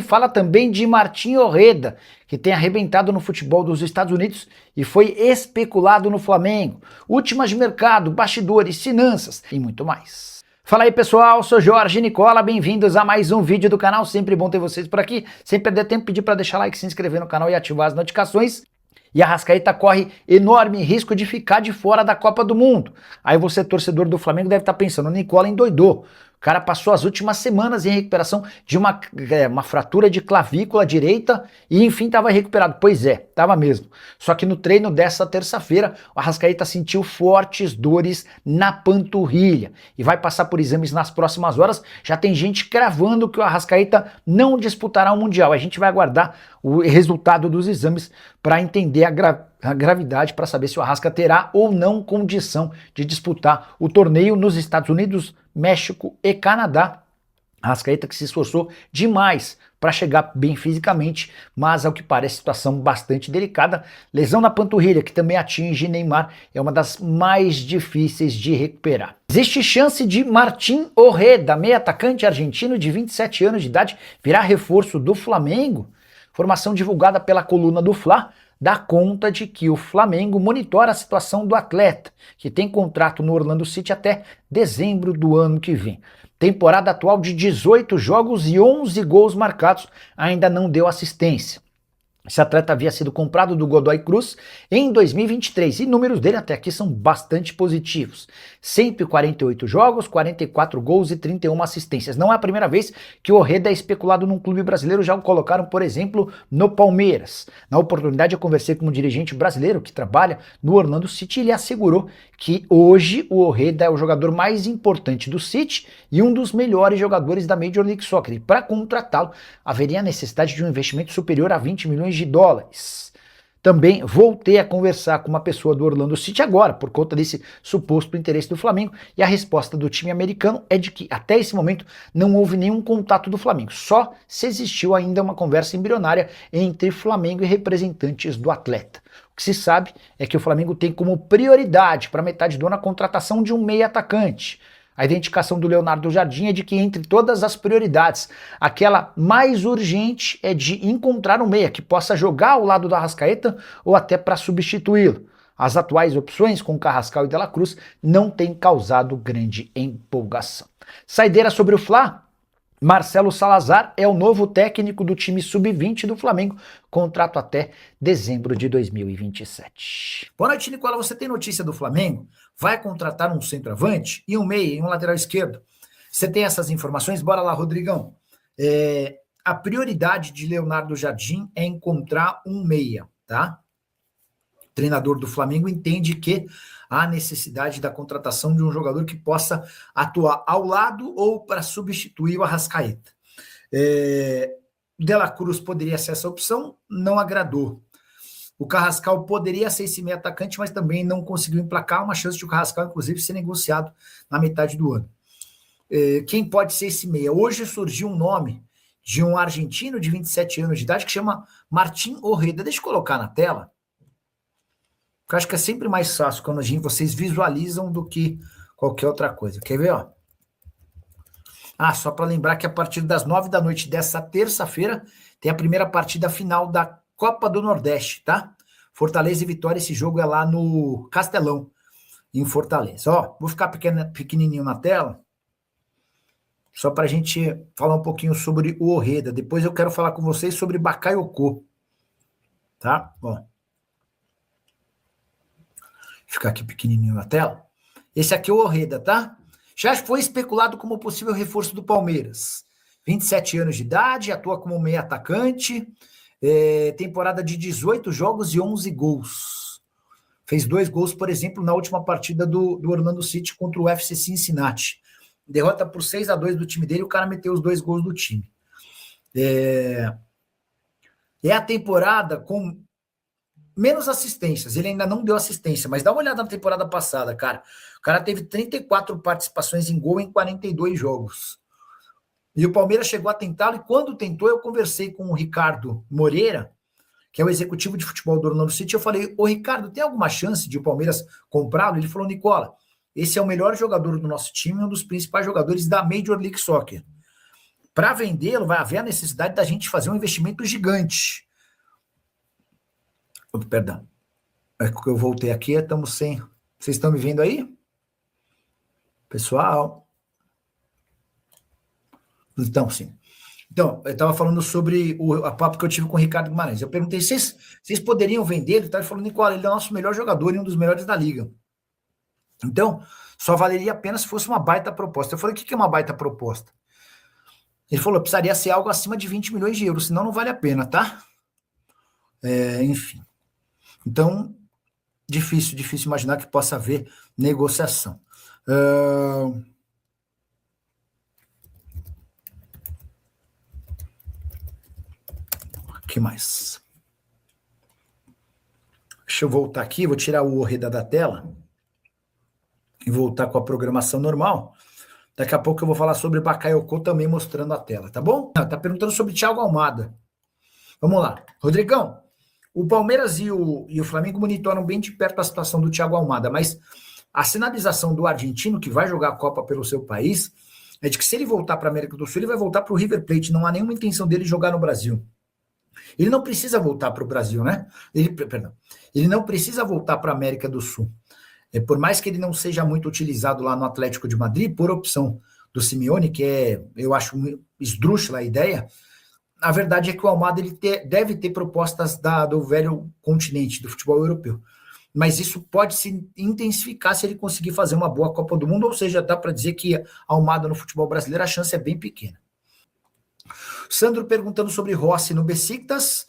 Fala também de Martin Orreda, que tem arrebentado no futebol dos Estados Unidos e foi especulado no Flamengo. Últimas de mercado, bastidores, finanças e muito mais. Fala aí pessoal, sou Jorge Nicola, bem-vindos a mais um vídeo do canal, sempre bom ter vocês por aqui. Sem perder tempo, pedir para deixar like, se inscrever no canal e ativar as notificações. E a Arrascaeta corre enorme risco de ficar de fora da Copa do Mundo. Aí você, torcedor do Flamengo, deve estar pensando, o Nicola endoidou. O cara passou as últimas semanas em recuperação de uma fratura de clavícula direita e enfim estava recuperado. Pois é, estava mesmo. Só que no treino dessa terça-feira, o Arrascaeta sentiu fortes dores na panturrilha e vai passar por exames nas próximas horas. Já tem gente cravando que o Arrascaeta não disputará o Mundial. A gente vai aguardar o resultado dos exames para entender a gravidade, para saber se o Arrasca terá ou não condição de disputar o torneio nos Estados Unidos, México e Canadá. Arrascaeta que se esforçou demais para chegar bem fisicamente, mas ao que parece situação bastante delicada. Lesão na panturrilha que também atinge Neymar, é uma das mais difíceis de recuperar. Existe chance de Martin Orreda, meio atacante argentino de 27 anos de idade, virar reforço do Flamengo? Informação divulgada pela coluna do Fla dá conta de que o Flamengo monitora a situação do atleta, que tem contrato no Orlando City até dezembro do ano que vem. Temporada atual de 18 jogos e 11 gols marcados, ainda não deu assistência. Esse atleta havia sido comprado do Godoy Cruz em 2023 e números dele até aqui são bastante positivos. 148 jogos, 44 gols e 31 assistências. Não é a primeira vez que o Orreda é especulado num clube brasileiro, já o colocaram, por exemplo, no Palmeiras. Na oportunidade eu conversei com um dirigente brasileiro que trabalha no Orlando City e ele assegurou que hoje o Orreda é o jogador mais importante do City e um dos melhores jogadores da Major League Soccer. E para contratá-lo, haveria a necessidade de um investimento superior a 20 milhões de dólares. Também voltei a conversar com uma pessoa do Orlando City agora, por conta desse suposto interesse do Flamengo, e a resposta do time americano é de que até esse momento não houve nenhum contato do Flamengo, só se existiu ainda uma conversa embrionária entre Flamengo e representantes do atleta. O que se sabe é que o Flamengo tem como prioridade para metade do ano a contratação de um meia atacante. A identificação do Leonardo Jardim é de que entre todas as prioridades, aquela mais urgente é de encontrar um meia que possa jogar ao lado do Arrascaeta ou até para substituí-lo. As atuais opções com Carrascal e De La Cruz não têm causado grande empolgação. Saideira sobre o Fla? Marcelo Salazar é o novo técnico do time sub-20 do Flamengo, contrato até dezembro de 2027. Boa noite, Nicola. Você tem notícia do Flamengo? Vai contratar um centroavante e um meia e um lateral esquerdo? Você tem essas informações? Bora lá, Rodrigão. A prioridade de Leonardo Jardim é encontrar um meia, tá? O treinador do Flamengo entende que há necessidade da contratação de um jogador que possa atuar ao lado ou para substituir o Arrascaeta. De La Cruz poderia ser essa opção, não agradou. O Carrascal poderia ser esse meio atacante, mas também não conseguiu emplacar, uma chance de o Carrascal, inclusive, ser negociado na metade do ano. Quem pode ser esse meia? Hoje surgiu um nome de um argentino de 27 anos de idade que chama Martin Orreda. Deixa eu colocar na tela. Eu acho que é sempre mais fácil quando vocês visualizam do que qualquer outra coisa. Quer ver, ó? Só para lembrar que a partir das 9 da noite dessa terça-feira tem a primeira partida final da Copa do Nordeste, tá? Fortaleza e Vitória, esse jogo é lá no Castelão, em Fortaleza. Ó, vou ficar pequenininho na tela, só para a gente falar um pouquinho sobre o Orreda. Depois eu quero falar com vocês sobre Bakayoko, tá? Ó. Ficar aqui pequenininho na tela. Esse aqui é o Orreda, tá? Já foi especulado como possível reforço do Palmeiras. 27 anos de idade, atua como meio atacante, temporada de 18 jogos e 11 gols. Fez 2 gols, por exemplo, na última partida do Orlando City contra o FC Cincinnati. Derrota por 6-2 do time dele, o cara meteu os 2 gols do time. É a temporada com menos assistências, ele ainda não deu assistência, mas dá uma olhada na temporada passada, cara. O cara teve 34 participações em gol em 42 jogos. E o Palmeiras chegou a tentá-lo, e quando tentou, eu conversei com o Ricardo Moreira, que é o executivo de futebol do Orlando City, eu falei, ô Ricardo, tem alguma chance de o Palmeiras comprá-lo? Ele falou, Nicola, esse é o melhor jogador do nosso time, um dos principais jogadores da Major League Soccer. para vendê-lo vai haver a necessidade da gente fazer um investimento gigante. Perdão. É que eu voltei aqui, estamos sem... Vocês estão me vendo aí? Pessoal? Então, sim. Então, eu estava falando sobre a papo que eu tive com o Ricardo Guimarães. Eu perguntei se vocês poderiam vender ele. Ele falou, Nicola, ele é o nosso melhor jogador e um dos melhores da liga. Então, só valeria a pena se fosse uma baita proposta. Eu falei, o que é uma baita proposta? Ele falou, precisaria ser algo acima de 20 milhões de euros, senão não vale a pena, tá? Enfim. Então, difícil imaginar que possa haver negociação. O que mais? Deixa eu voltar aqui, vou tirar o Orreda da tela e voltar com a programação normal. Daqui a pouco eu vou falar sobre Bakayoko também mostrando a tela, tá bom? Tá perguntando sobre Thiago Almada. Vamos lá. Rodrigão, o Palmeiras e o Flamengo monitoram bem de perto a situação do Thiago Almada, mas a sinalização do argentino, que vai jogar a Copa pelo seu país, é de que se ele voltar para a América do Sul, ele vai voltar para o River Plate. Não há nenhuma intenção dele jogar no Brasil. Ele não precisa voltar para o Brasil, né? Ele não precisa voltar para a América do Sul. Por mais que ele não seja muito utilizado lá no Atlético de Madrid, por opção do Simeone, que eu acho esdrúxula a ideia, a verdade é que o Almada deve ter propostas do velho continente, do futebol europeu. Mas isso pode se intensificar se ele conseguir fazer uma boa Copa do Mundo, ou seja, dá para dizer que Almada no futebol brasileiro a chance é bem pequena. Sandro perguntando sobre Rossi no Besiktas.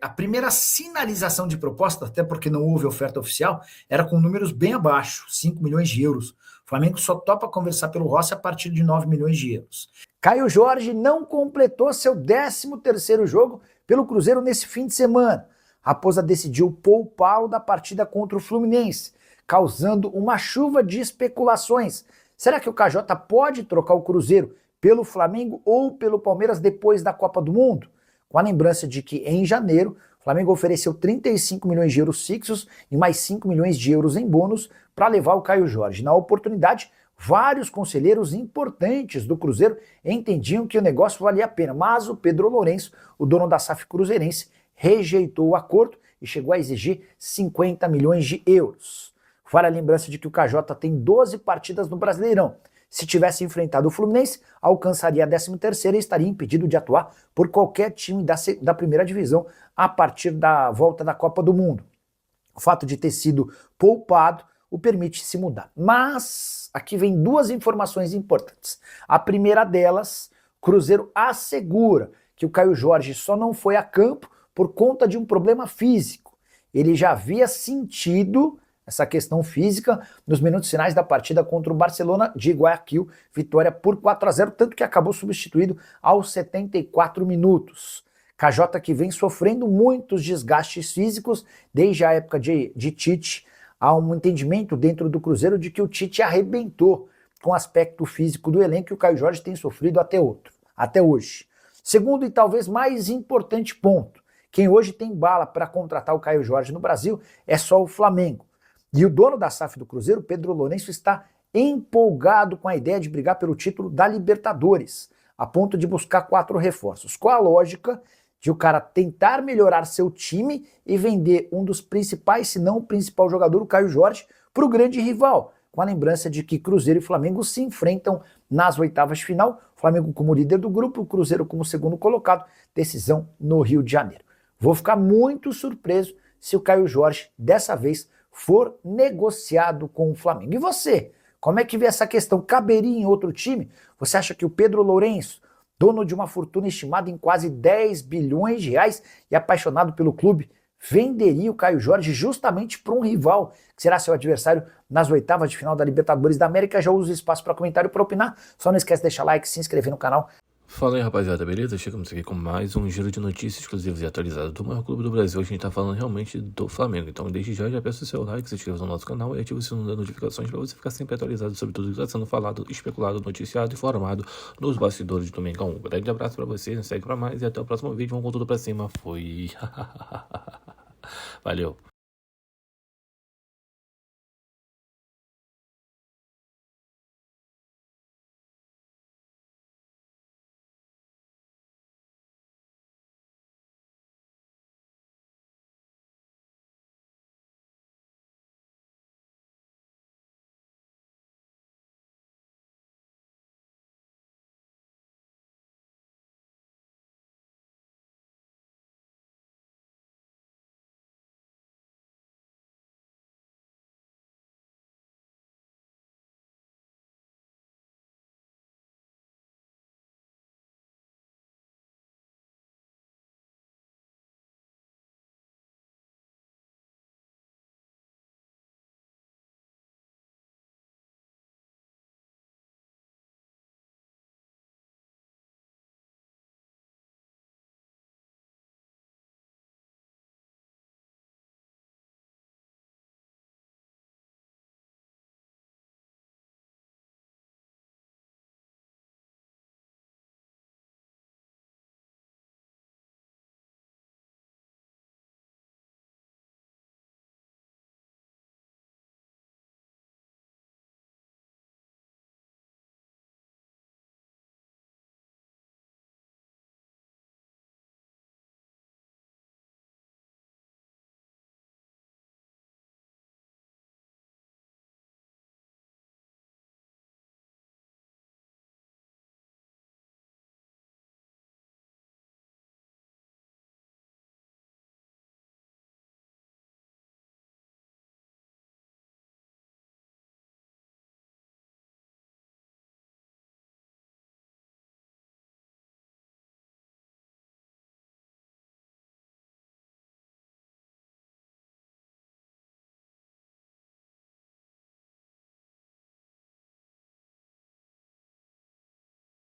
A primeira sinalização de proposta, até porque não houve oferta oficial, era com números bem abaixo, 5 milhões de euros. O Flamengo só topa conversar pelo Rossi a partir de 9 milhões de euros. Caio Jorge não completou seu 13º jogo pelo Cruzeiro nesse fim de semana. Raposa decidiu poupá-lo da partida contra o Fluminense, causando uma chuva de especulações. Será que o KJ pode trocar o Cruzeiro pelo Flamengo ou pelo Palmeiras depois da Copa do Mundo? Com a lembrança de que em janeiro o Flamengo ofereceu 35 milhões de euros fixos e mais 5 milhões de euros em bônus para levar o Caio Jorge. Na oportunidade, vários conselheiros importantes do Cruzeiro entendiam que o negócio valia a pena, mas o Pedro Lourenço, o dono da SAF cruzeirense, rejeitou o acordo e chegou a exigir 50 milhões de euros. Vale a lembrança de que o KJ tem 12 partidas no Brasileirão. Se tivesse enfrentado o Fluminense, alcançaria a 13ª e estaria impedido de atuar por qualquer time da primeira divisão a partir da volta da Copa do Mundo. O fato de ter sido poupado o permite se mudar. Mas aqui vem duas informações importantes. A primeira delas, Cruzeiro assegura que o Caio Jorge só não foi a campo por conta de um problema físico. Ele já havia sentido essa questão física nos minutos finais da partida contra o Barcelona de Guayaquil, vitória por 4-0, tanto que acabou substituído aos 74 minutos. KJ que vem sofrendo muitos desgastes físicos desde a época de Tite. Há um entendimento dentro do Cruzeiro de que o Tite arrebentou com o aspecto físico do elenco e o Caio Jorge tem sofrido até hoje. Segundo e talvez mais importante ponto, quem hoje tem bala para contratar o Caio Jorge no Brasil é só o Flamengo. E o dono da SAF do Cruzeiro, Pedro Lourenço, está empolgado com a ideia de brigar pelo título da Libertadores, a ponto de buscar 4 reforços. Qual a lógica de o cara tentar melhorar seu time e vender um dos principais, se não o principal jogador, o Caio Jorge, para o grande rival, com a lembrança de que Cruzeiro e Flamengo se enfrentam nas oitavas de final, Flamengo como líder do grupo, o Cruzeiro como segundo colocado, decisão no Rio de Janeiro. Vou ficar muito surpreso se o Caio Jorge, dessa vez, for negociado com o Flamengo. E você? Como é que vê essa questão? Caberia em outro time? Você acha que o Pedro Lourenço, dono de uma fortuna estimada em quase 10 bilhões de reais e apaixonado pelo clube, venderia o Caio Jorge justamente para um rival que será seu adversário nas oitavas de final da Libertadores da América? Já uso o espaço para comentário para opinar. Só não esquece de deixar like, se inscrever no canal. Fala aí, rapaziada, beleza? Chegamos aqui com mais um giro de notícias exclusivas e atualizadas do maior clube do Brasil. Hoje a gente tá falando realmente do Flamengo. Então desde já peço o seu like, se inscreva no nosso canal e ative o sininho das notificações para você ficar sempre atualizado sobre tudo que está sendo falado, especulado, noticiado e informado nos bastidores do Mengão. Um grande abraço para vocês, segue para mais e até o próximo vídeo. Vamos com tudo pra cima. Fui. Valeu.